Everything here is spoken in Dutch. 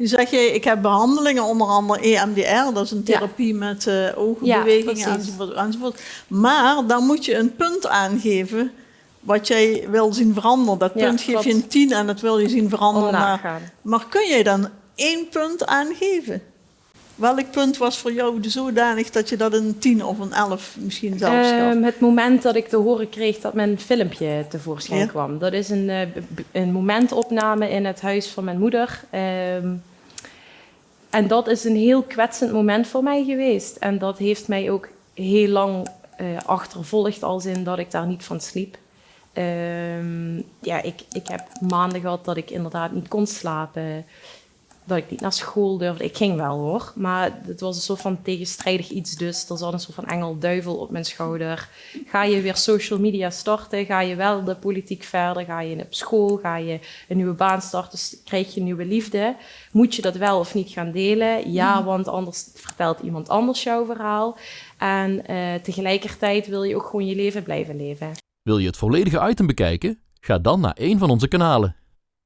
Nu zeg je, ik heb behandelingen, onder andere EMDR, dat is een therapie met oogbewegingen enzovoort. Maar dan moet je een punt aangeven wat jij wil zien veranderen. Dat punt geef je een 10 en dat wil je zien veranderen. Maar kun je dan 1 punt aangeven? Welk punt was voor jou zodanig dat je dat een 10 of een 11 misschien zelfs gaf? Het moment dat ik te horen kreeg dat mijn filmpje tevoorschijn kwam. Dat is een momentopname in het huis van mijn moeder. En dat is een heel kwetsend moment voor mij geweest. En dat heeft mij ook heel lang achtervolgd, als in dat ik daar niet van sliep. Ik heb maanden gehad dat ik inderdaad niet kon slapen. Dat ik niet naar school durfde. Ik ging wel hoor, maar het was een soort van tegenstrijdig iets dus. Er zat een soort van engel-duivel op mijn schouder. Ga je weer social media starten? Ga je wel de politiek verder? Ga je op school? Ga je een nieuwe baan starten? Krijg je een nieuwe liefde? Moet je dat wel of niet gaan delen? Ja, want anders vertelt iemand anders jouw verhaal. En tegelijkertijd wil je ook gewoon je leven blijven leven. Wil je het volledige item bekijken? Ga dan naar een van onze kanalen.